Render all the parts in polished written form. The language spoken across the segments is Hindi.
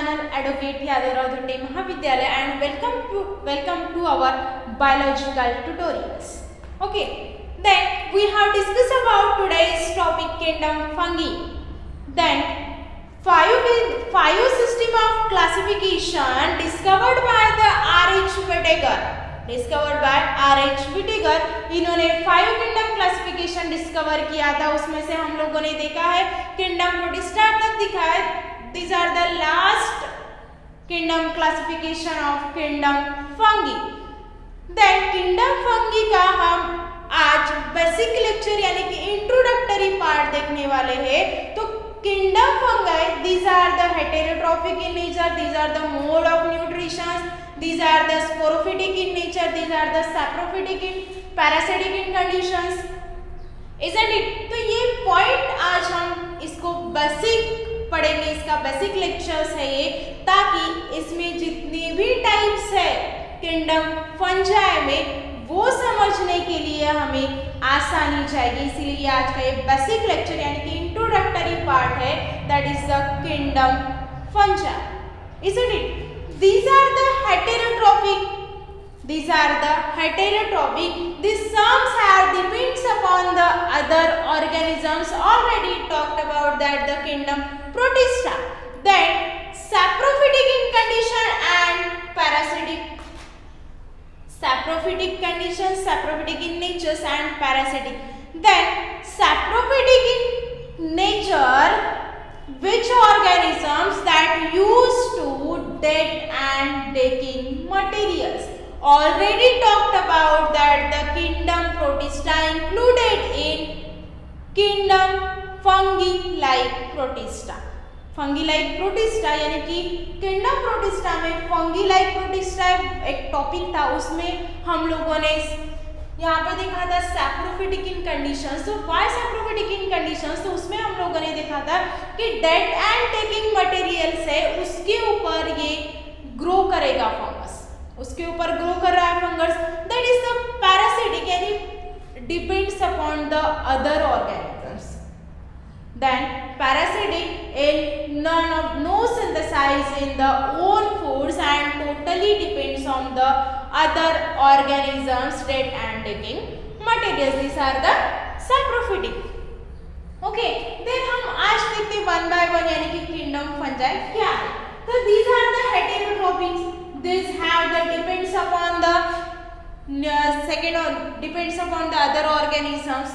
channel Advocate Yadavarav Dhunde Mahavidyalaya and welcome to our biological tutorials. Okay, then we have discussed about today's topic kingdom fungi. Then five system of classification discovered by the R.H. Whittaker. इन्होंने 5 किंगडम क्लासिफिकेशन डिस्कवर किया था. उसमें से हम लोगों ने देखा है किंगडम प्रोटिस्टा तक दिखा है. These are the last kingdom classification of kingdom fungi. Then kingdom fungi का हम आज बेसिक लेक्चर यानी कि इंट्रोडक्टरी पार्ट देखने वाले हैं. तो kingdom fungi, these are the heterotrophic in nature, these are the mode of nutrition, these are the sporophytic in nature, these are the saprophytic in parasitic in conditions, isn't it? तो ये पॉइंट आज हम इसको बेसिक पढ़ेंगे, इसका बेसिक लेक्चर्स है ये, ताकि इसमें जितने भी टाइप्स है किंगडम फंजाई में वो समझने के लिए हमें आसानी चाहिए. इसीलिए आज का ये बेसिक लेक्चर यानी कि इंट्रोडक्टरी पार्ट है, that is the kingdom fungi, isn't it? These are the heterotrophic. These some have depends upon the other organisms. Already talked about that the kingdom Protista. Then saprophytic in condition and parasitic. Saprophytic conditions, saprophytic in nature and parasitic. Then saprophytic in nature, which organisms that used to dead and decaying materials. Already talked about that the kingdom Protista included in kingdom fungi like Protista. Fungi like protista यानी कि किंगडम प्रोटिस्टा में फंगी लाइक प्रोटिस्टा एक टॉपिक था, उसमें हम लोगों ने यहाँ पे देखा था सैप्रोफिटिक इन कंडीशंस. तो व्हाई सैप्रोफिटिक इन कंडीशंस, तो उसमें हम लोगों ने देखा था कि डेड एंड टेकिंग मटेरियल्स है उसके ऊपर ये ग्रो करेगा फंगस, उसके ऊपर ग्रो कर रहा है fungus. That is the parasitic यानी depends upon the other organisms. Then parasitic in no synthesize in the own foods and totally depends on the other organisms dead and decaying materials. These are the saprophytic. Okay, then हम आज देखते हैं one by one यानी कि kingdom fungi क्या है. तो these are the heterotrophics. These have the depends upon the depends upon the other organisms.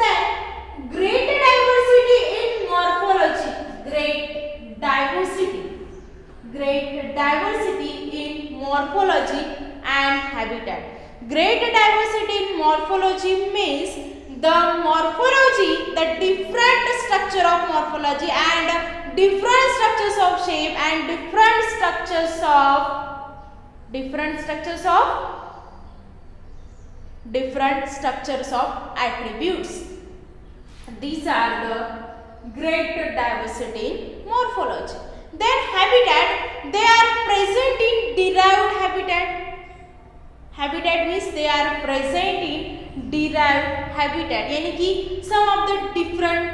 Then great diversity in morphology, great diversity in morphology and habitat. Great diversity in morphology means the morphology, the different structure of morphology and different structures of shape and different structures of attributes. These are the great diversity in morphology. Then habitat, they are present in derived habitat. Habitat means they are present in derived habitat यानी कि some of the different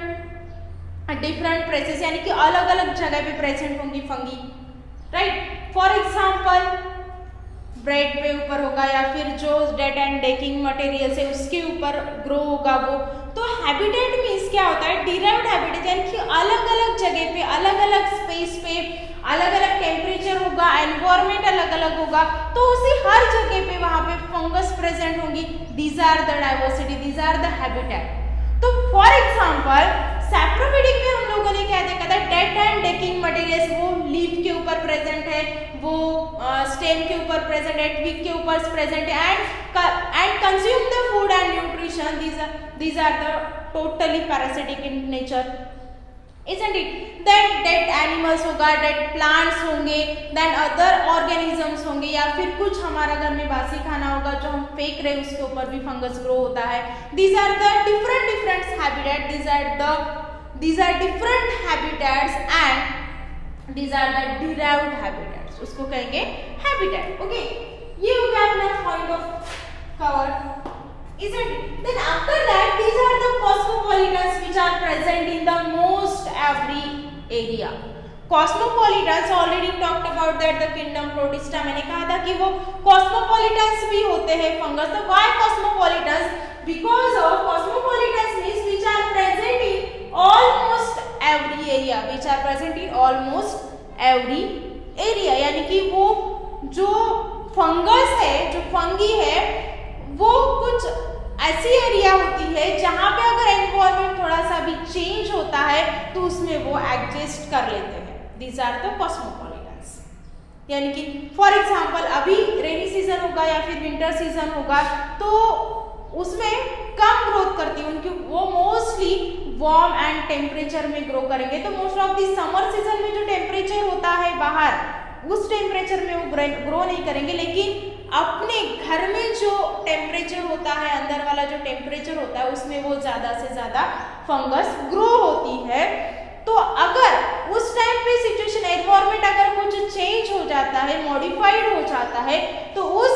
places यानी कि अलग अलग जगह पे प्रेजेंट होंगी fungi, right. For example bread पे ऊपर होगा या फिर जो डेड एंड डेकिंग मटेरियल है उसके ऊपर ग्रो होगा वो. तो हैबिटेट मीन्स क्या होता है, डिराइव्ड हैबिटेट यानी कि अलग अलग जगह पे अलग अलग स्पेस पे अलग अलग टेम्परेचर होगा, एनवायरमेंट अलग अलग होगा, तो उसी हर जगह पे वहां पे फंगस प्रेजेंट होंगी. These are the diversity, these are the habitat. तो फॉर एग्जांपल सैप्रोफिटिक में हम लोगों ने क्या देखा था, डेड एंड डेकिंग मटेरियल्स वो लीफ के ऊपर प्रेजेंट है, वो स्टेम के ऊपर प्रेजेंट है, ट्विग के ऊपर प्रेजेंट है and consume the food and nutrition. These are the totally parasitic in nature, isn't it? Then dead animals होगा, dead plants होंगे, then other organisms होंगे, या फिर कुछ हमारा घर में बासी खाना होगा जो हम फेंक रहे हैं उसके ऊपर भी फंगस ग्रो होता है. These are the different habitat. These are different habitats and these are the derived habitats. उसको कहेंगे habitat. Okay, ये हो गया अपना point of cover. Isn't it? Then after that, these are the cosmopolitans which are present in the most every area. Cosmopolitans already talked about that the kingdom Protista, मैंने कहा था कि वो कॉस्मोपॉलिटन्स भी होते हैं फंगस। तो why cosmopolitans? Because of cosmopolitans means which are present in almost every area, which are present in almost every area, यानी कि वो जो फंगस है, जो फंगी है, वो कुछ ऐसी एरिया होती है जहां पे अगर एनवायरनमेंट थोड़ा सा भी चेंज होता है तो उसमें वो एडजस्ट कर लेते हैं। These are the cosmopolitans. यानी कि फॉर एग्जांपल अभी रेनी सीजन होगा या फिर विंटर सीजन होगा तो उसमें कम ग्रोथ करती है उनकी, वो मोस्टली वार्म एंड टेम्परेचर में ग्रो करेंगे। तो most of the summer season में जो टेम्परेचर होता है बाहर, उस टेम्परेचर में वो ग्रो नहीं करेंगे, लेकिन अपने घर में जो टेम्परेचर होता है, अंदर वाला जो टेम्परेचर होता है, उसमें वो ज़्यादा से ज़्यादा फंगस ग्रो होती है। तो अगर उस टाइम पे सिचुएशन, एनवायरनमेंट अगर कुछ चेंज हो जाता है, मॉडिफाइड हो जाता है, तो उस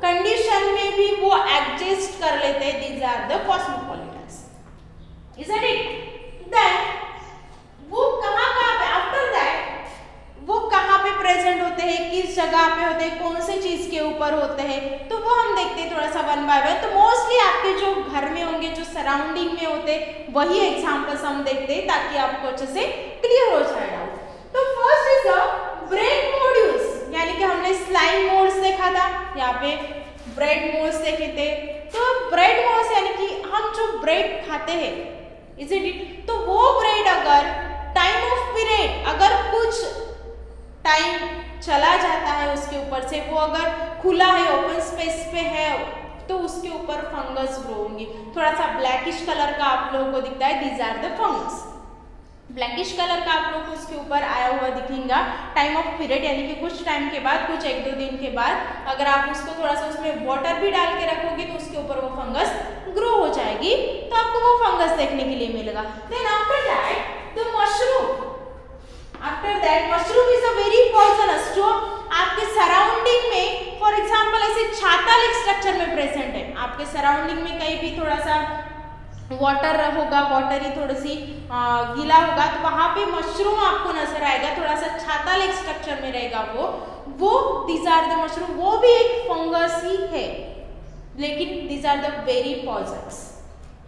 कंडीशन में भी वो एडजस्ट कर लेते हैं। These are the cosmopolitans, isn't it? Then वो कहाँ पे, आफ्टर दैट वो कहाँ पे प्रेजेंट होते हैं, किस जगह पे होते हैं, कौन से चीज के ऊपर होते हैं, तो वो हम देखते हैं थोड़ा सा वन बाय वन। तो मोस्टली आपके जो घर में होंगे, जो सराउंडिंग में होते, वही एग्जांपल्स हम देखते हैं ताकि आपको अच्छे से क्लियर हो जाए डाउट। तो first is the bread modules, यानी कि हमने स्लाइम मोड्स देखा था, यहाँ पे ब्रेड मोड्स देखे थे। तो ब्रेड मोड्स यानी कि हम जो ब्रेड खाते हैं, इज इट? तो वो ब्रेड अगर टाइम ऑफ पीरियड अगर कुछ टाइम चला जाता है उसके ऊपर से, वो अगर खुला है, ओपन स्पेस पे है, तो उसके ऊपर फंगस ग्रो होंगी। थोड़ा सा ब्लैकिश कलर का आप लोगों को दिखता है, these are the fungus. Blackish colour का आप लोगों को उसके ऊपर आया हुआ दिखेगा टाइम ऑफ पीरियड, यानी कि कुछ टाइम के बाद, कुछ 1-2 दिन के बाद अगर आप उसको थोड़ा सा उसमें वाटर भी डाल के रखोगे तो उसके ऊपर वो फंगस ग्रो हो जाएगी, तो आपको वो फंगस देखने के लिए मिलेगा। Then after that the mushroom, after that mushroom is a very poisonous, जो आपके सराउंडिंग में फॉर एग्जांपल ऐसे छाता लाइक स्ट्रक्चर में प्रेजेंट है, आपके सराउंडिंग में कहीं भी थोड़ा सा वाटर होगा, वाटरी थोड़ी सी गीला होगा, तो वहां पे मशरूम आपको नजर आएगा, थोड़ा सा छाता लाइक स्ट्रक्चर में रहेगा वो दीज आर द मशरूम। वो भी एक फंगस ही है, लेकिन these are the very poisonous.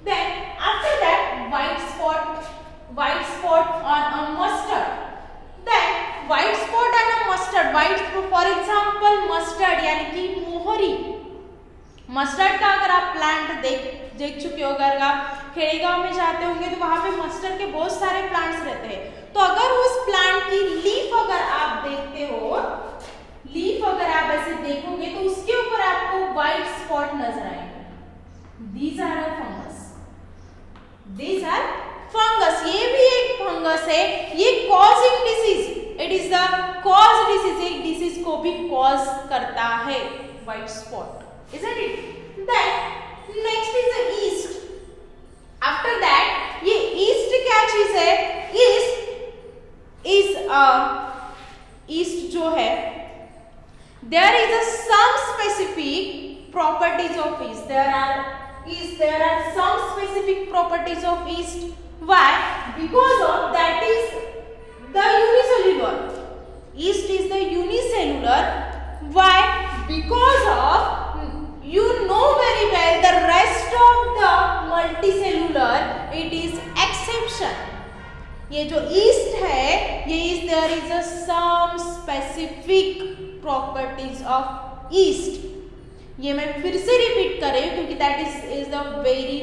Then after that white spot on a mustard, then white spot and a mustard, white for example mustard यानी कि मोहरी, मस्टर्ड का अगर आप प्लांट देख चुके हो, अगर आप खेड़े गांव में जाते होंगे तो वहां पे मस्टर्ड के बहुत सारे प्लांट्स रहते हैं। तो अगर उस प्लांट की लीफ अगर आप देखते हो, लीफ अगर आप ऐसे देखोगे तो उसके ऊपर आपको व्हाइट स्पॉट नजर आएंगे, these are a fungus, these are fungus. ये भी एक फंगस है, ये causing disease, it is the cause disease, एक डिसीज को भी कॉज करता है white spot, isn't it? Then next is the yeast. After that ये ईस्ट क्या चीज है? ईस्ट जो है, there is some specific properties of yeast, there are some specific properties of yeast. Why? Because of that is the unicellular. Yeast is the unicellular. Why? Because of you know very well the rest of the multicellular, it is exception. ये जो yeast है, ये is there is a some specific properties of yeast. ये मैं फिर से रिपीट कर रही हूँ क्योंकि that is the very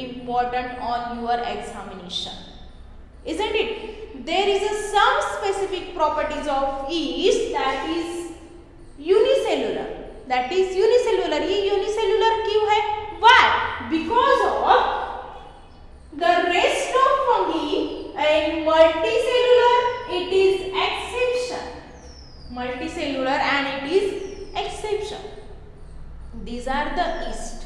important on your examination, isn't it? There is some specific properties of yeast that is unicellular, that is unicellular. ये यूनिसेलुलर क्यों है? Why? Because of the rest of fungi and multicellular, it is exception, multicellular and it is exception. These are the yeast.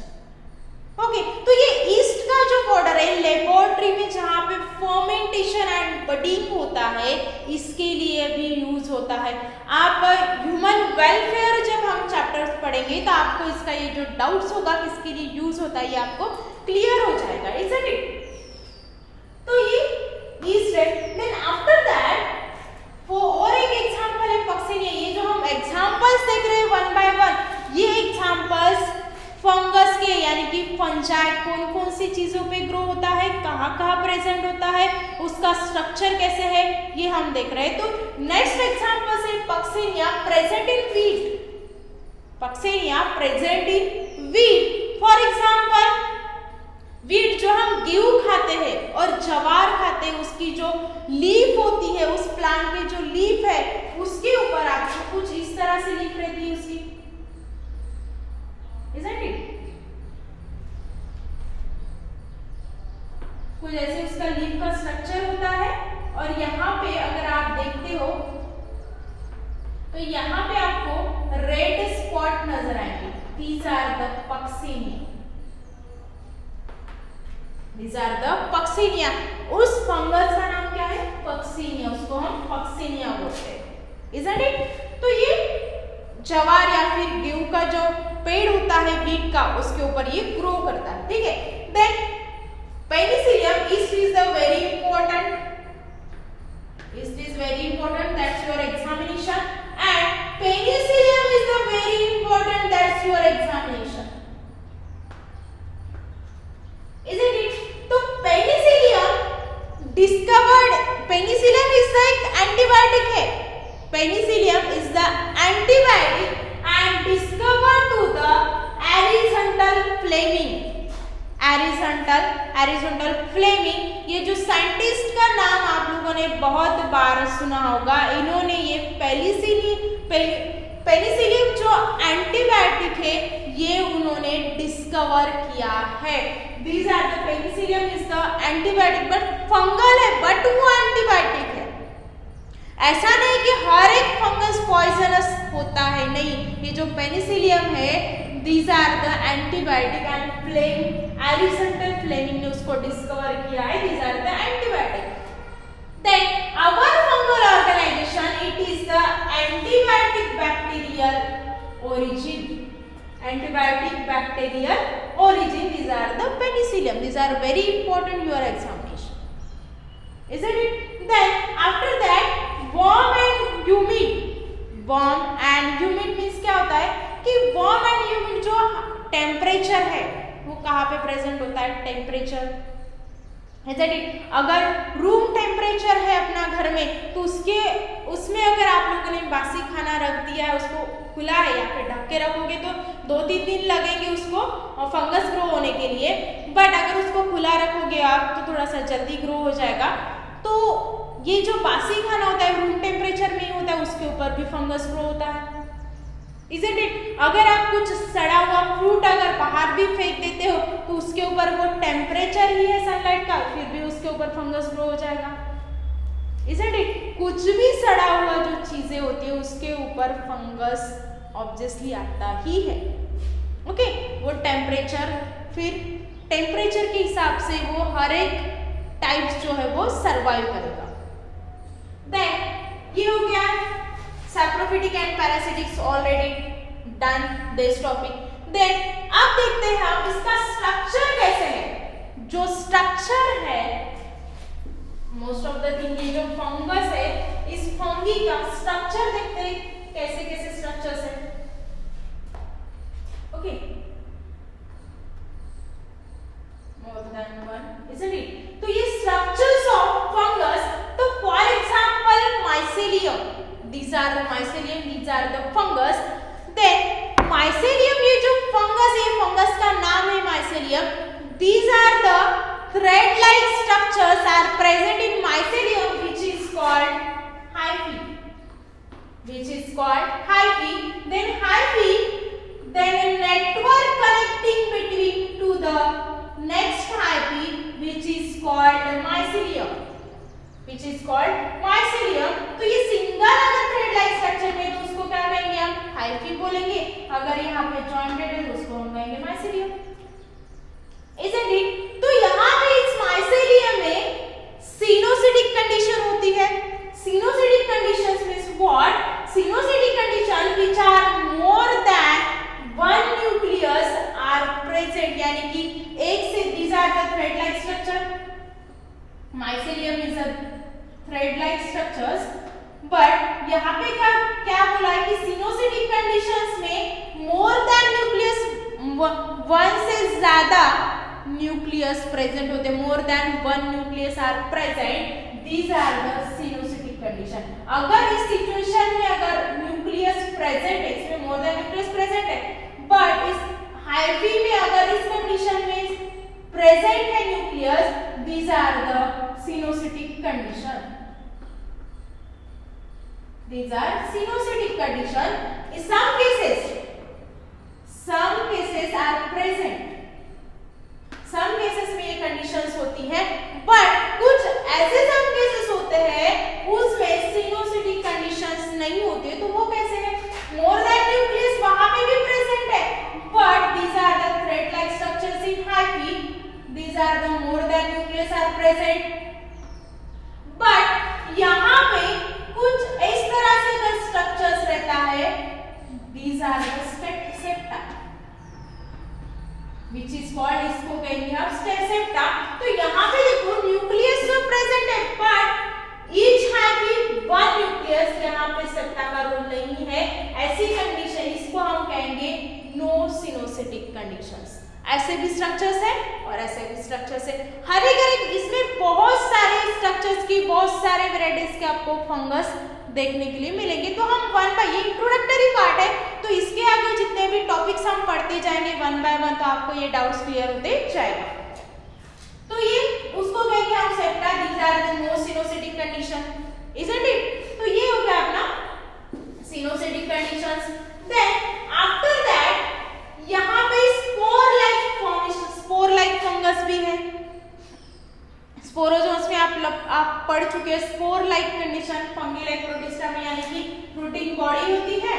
Okay, तो ये ईस्ट का जो बॉर्डर है लेबोरेटरी में जहाँ पे फर्मेंटेशन एंड बडिंग होता है, इसके लिए भी यूज होता है। आप ह्यूमन वेलफेयर जब हम चैप्टर्स पढ़ेंगे तो आपको इसका ये जो डाउट्स होगा किसके लिए यूज होता है ये आपको क्लियर हो जाएगा, इजंट इट? तो ये ईस्ट है। देन आफ्टर दैट एग्जांपल्स देख रहे हैं वन बाय वन। ये एग्जांपल्स फंगस के यानी कि फंजाई कौन कौन सी चीजों पे ग्रो होता है, कहाँ कहाँ प्रेजेंट होता है, उसका स्ट्रक्चर कैसे है, ये हम देख रहे हैं। तो नेक्स्ट एग्जांपल है puccinia present in wheat. Puccinia present in wheat. For example wheat जो हम गेहूं खाते हैं और जवार खाते हैं, उसकी जो लीफ होती है, उस प्लांट की जो लीफ है उसके ऊपर आपको कुछ इस तरह से लीफ रहती है उसकी, isn't it? कुछ ऐसे उसका लीफ का स्ट्रक्चर होता है। और यहाँ पे अगर आप देखते हो तो यहाँ पे आपको रेड स्पॉट नजर आएंगे। These are the Puccinia. These are the Puccinia. उस फंगस का नाम क्या है? Puccinia। उसको हम Puccinia बोलते हैं, isn't it? तो ये जवार या फिर गेहूं का जो पेड़ होता है वीट का, उसके ऊपर ये ग्रो करता है, ठीक है। Then penicillium, it is the very important, it is very important, that's your examination. And penicillium is the very important, that's your examination, isn't it? तो penicillium discovered, penicillium is the antibiotic है। Penicillium is the antibiotic and discovered to the Aristotle Fleming. Aristotle Fleming, ये जो साइंटिस्ट का नाम आप लोगों ने बहुत बार सुना होगा। इन्होंने ये पेनिसिलियम जो एंटीबायोटिक है ये उन्होंने डिस्कवर किया है। These are the Penicillium is the antibiotic, but fungal है, बट वो एंटीबायोटिक है। ऐसा नहीं कि हर एक फंगस पॉइजनस होता है, नहीं। ये जो पेनिसिलियम है, these are the antibiotic and Aristotle Fleming ने उसको डिस्कवर किया है। These are the antibiotic. Then our fungal organisation, it is the antibiotic bacterial origin. Antibiotic bacterial origin, these are the penicillium. These are very important your examination, isn't it? Then after that worm and humid. Worm and humid means क्या होता है कि worm and humid जो टेम्परेचर है वो कहाँ पे प्रेजेंट होता है? Temperature, isn't it? अगर रूम टेम्परेचर है अपना घर में, तो उसमें अगर आप लोगों ने बासी खाना रख दिया है, उसको खुला है या फिर ढक के रखोगे तो 2-3 दिन लगेंगे उसको फंगस ग्रो होने के लिए। बट अगर उसको खुला रखोगे आप तो थोड़ा सा जल्दी ग्रो हो जाएगा। तो ये जो बासी खाना होता है रूम टेम्परेचर में ही होता है, उसके ऊपर भी फंगस ग्रो होता है, isn't it? अगर आप कुछ सड़ा हुआ फ्रूट अगर बाहर भी फेंक देते हो तो उसके ऊपर वो टेम्परेचर ही है सनलाइट का, फिर भी उसके ऊपर फंगस ग्रो हो जाएगा, isn't it? कुछ भी सड़ा हुआ जो चीजें होती है उसके ऊपर फंगस ऑब्वियसली आता ही है, ओके। वो टेम्परेचर, फिर टेम्परेचर के हिसाब से वो हर एक टाइप्स जो है वो सरवाइव करेगा। देन ये हो गया saprophytic and parasitics, already done this topic. Then अब देखते हैं हम इसका स्ट्रक्चर कैसे है। जो स्ट्रक्चर है मोस्ट ऑफ द थिंग, ये जो फंगस है इस फंगी का स्ट्रक्चर देखते हैं कैसे कैसे स्ट्रक्चर्स है, okay. More than one, isn't it? तो ये स्ट्रक्चर्स ऑफ फंगस, तो for example mycelium, these are the mycelium, these are the fungus. Then mycelium, ये जो फंगस है, फंगस का नाम है mycelium. These are the thread-like structures are present in mycelium, which is called hyphae. Which is called hyphae. Then hyphae, then a network connecting between to the next hyphae, which is called mycelium. Which is called mycelium. तो ये सिंगल अगर थ्रेड लाइक स्ट्रक्चर में तो उसको क्या कहेंगे हम? हाइफी बोलेंगे। अगर यहाँ पे जॉइंटेड है तो उसको हम कहेंगे माइसेलियम, isn't it? तो यहाँ पे इस माइसेलियम में सिनोसिटिक कंडीशन होती है। Coenocytic conditions means what? Coenocytic condition which are more than one nucleus are present, यानी कि एक से, these are the thread like structure. Mycelium is a thread like structures. But यहाँ पे क्या क्या बोला है कि सिनोसिटिक कंडीशंस में मोर देन न्यूक्लियस वन से ज्यादा न्यूक्लियस प्रेजेंट होते, more than one nucleus are present, these are the coenocytic condition. अगर इस सिचुएशन में अगर न्यूक्लियस प्रेजेंट है, इसमें मोर देन न्यूक्लियस प्रेजेंट है, बट इस हाइफी में अगर इस कंडीशन में प्रेजेंट है nucleus, these are the coenocytic condition, these are synositic condition. In some cases are present, some cases में ये conditions होती है, but कुछ ऐसे some cases होते हैं उसमें synositic conditions नहीं होते, तो वो कैसे है? more than nucleus वहां पे भी present है, but these are the thread like structures in hyphae, these are the more than nucleus are present, but यहाँ पे कुछ इस तरह से अगर स्ट्रक्चर्स रहता है, these are the septa, which is called, इसको कहेंगे हम septa। तो यहाँ पे देखो न्यूक्लियस तो प्रेजेंट है, but each having one nucleus, यहाँ पे septa का रोल नहीं है, ऐसी कंडीशन इसको हम कहेंगे नो सिनोसिटिक कंडीशंस। ऐसे भी स्ट्रक्चर्स है और ऐसे भी स्ट्रक्चर्स है, हर एक इसमें बहुत सारे स्ट्रक्चर्स की बहुत सारे वेराइटीज के आपको फंगस देखने के लिए मिलेंगे। तो हम वन बाय, ये इंट्रोडक्टरी पार्ट है, तो इसके आगे जितने भी टॉपिक्स हम पढ़ते जाएंगे वन बाय वन, तो आपको ये डाउट्स क्लियर होते जाएगा। तो ये उसको कहेंगे हम septa, these are the no coenocytic condition, isn't it? तो ये हो गया अपना coenocytic conditions. Then after that यहाँ पे spore like formation, spore like fungus भी है। स्पोरोजोन्स में आप पढ़ चुके हैं spore like condition, fungi like protista में, यानी कि फ्रूटिंग बॉडी होती है,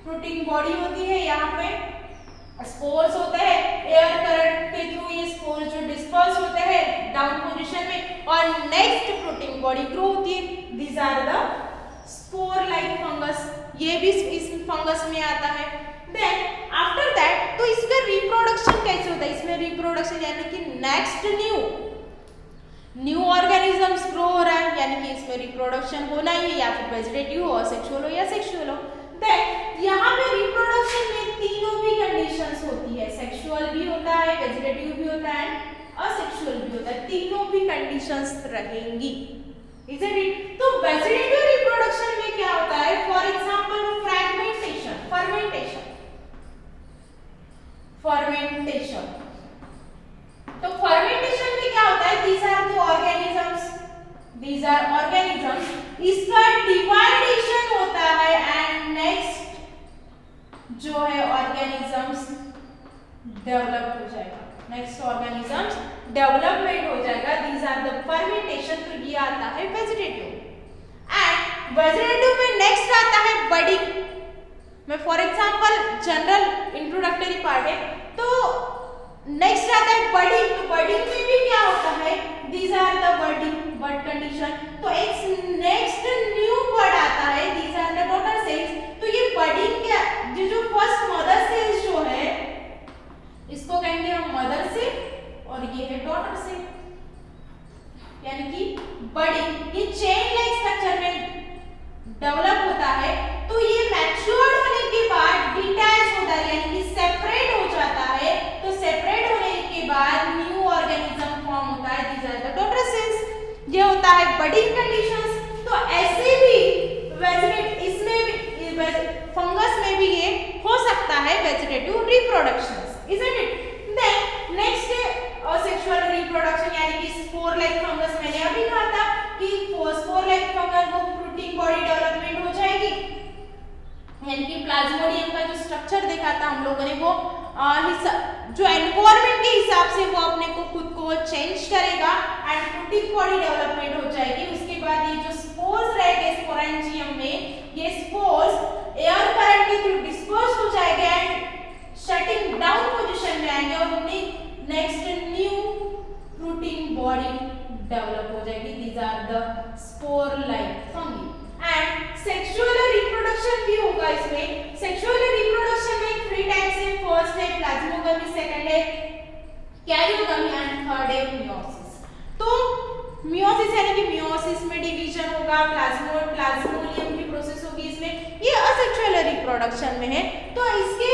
फ्रूटिंग बॉडी होती है, यहाँ पे स्पोर्स होते हैं, एयर करंट के थ्रू ये स्पोर जो डिस्पर्स होते हैं डाउन पोजीशन में, और नेक्स्ट फ्रूटिंग बॉडी ग्रो होती है, these are the spore like fungus, ये भी इस फंगस में आता है। देन आफ्टर दैट तो इसका रिप्रोडक्शन कैसे होता है? इसमें रिप्रोडक्शन यानी कि नेक्स्ट न्यू ऑर्गेनिजम्स ग्रो हो रहा है, यानी कि इसमें रिप्रोडक्शन होना ही है, या फिर वेजिटेटिव हो, सेक्सुअल हो या सेक्सुअल हो। देन यहाँ पे रिप्रोडक्शन में तीनों भी कंडीशंस होती है, सेक्सुअल भी होता है, वेजिटेटिव भी होता है, असेक्सुअल भी होता है, तीनों भी कंडीशंस रहेंगी, इजंट इट? तो वेजिटेटिव रिप्रोडक्शन में क्या होता है? For example fragmentation, fermentation. तो फर्मेंटेशन में क्या होता है? these are organisms, इसका डिवाइडेशन होता है एंड नेक्स्ट जो है ऑर्गेनिजम्स डेवलप हो जाएगा, नेक्स्ट ऑर्गेनिजम्स डेवलपमेंट हो जाएगा, these are the fermentation। तो ये आता है वेजिटेटिव, एंड वेजिटेटिव में नेक्स्ट आता है बडिंग। मैं for example general introductory part है, तो नेक्स्ट आता है बडिंग। तो बडिंग में भी क्या होता है? These are the bud condition. तो एक नेक्स्ट न्यू बड आता है, these are the daughter cells. तो ये बडिंग क्या, जो फर्स्ट मदर सेल्स जो है इसको कहेंगे हम मदर सेल, और ये है डॉटर सेल, यानी कि बडिंग। ये चेन लाइक स्ट्रक्चर में डेवलप होता है, तो ये मैच्योर्ड होने के बाद डिटैच होता है, यानी कि सेपरेट हो जाता है। तो सेपरेट होने के बाद न्यू ऑर्गेनिज्म फॉर्म होता है, these are the daughter cells. ये होता है बडिंग कंडीशंस। तो ऐसे भी इसमें भी फंगस में भी ये हो सकता है vegetative reproductions, isn't it? Then next sexual reproduction, यानी कि स्पोर लाइक फंगस। मैंने अभी कहा था कि स्पोर लाइक फंगस को फ्रूटिंग बॉडी डेवलपमेंट हो जाएगी, यानी कि प्लाज्मोडियम का जो स्ट्रक्चर देखा था हम लोगों ने, वो जो एनवायरनमेंट के हिसाब से वो अपने को खुद को चेंज करेगा एंड फ्रूटिंग बॉडी डेवलपमेंट हो जाएगी। उसके बाद ये जो स्पोर्स रहेंगे स्पोरेंजियम में, ये स्पोर्स एयर करंट के थ्रू डिस्पर्स हो जाएंगे एंड शटिंग डाउन पोजीशन में आएंगे, और next new fruiting body develop हो जाएगी, these are the spore like fungi. And sexual reproduction भी होगा इसमें। सेक्सुअल रिप्रोडक्शन में 3 टाइप्स है, फर्स्ट है प्लाज्मोगमी, सेकंड है कैरियोगमी एंड थर्ड है मियोसिस। तो मियोसिस यानी कि मियोसिस में डिवीजन होगा, प्लाज्मोलियम की प्रोसेस होगी इसमें, ये असेक्सुअल रिप्रोडक्शन में है। तो इसके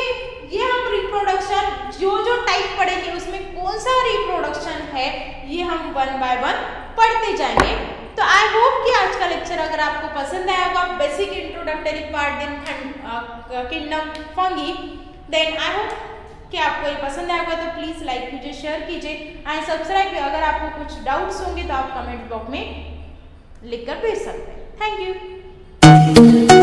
ये हम रिप्रोडक्शन जो टाइप पढ़ेंगे उसमें कौन सा रिप्रोडक्शन है ये हम वन बाय वन पढ़ते जाएंगे। तो आई होप कि आज का लेक्चर अगर आपको पसंद आया होगा, basic introductory part in kingdom fungi, then I hope कि आपको ये पसंद आएगा। तो प्लीज़ लाइक कीजिए, शेयर कीजिए एंड सब्सक्राइब। अगर आपको कुछ डाउट्स होंगे तो आप कमेंट बॉक्स में लिखकर भेज सकते हैं। Thank you.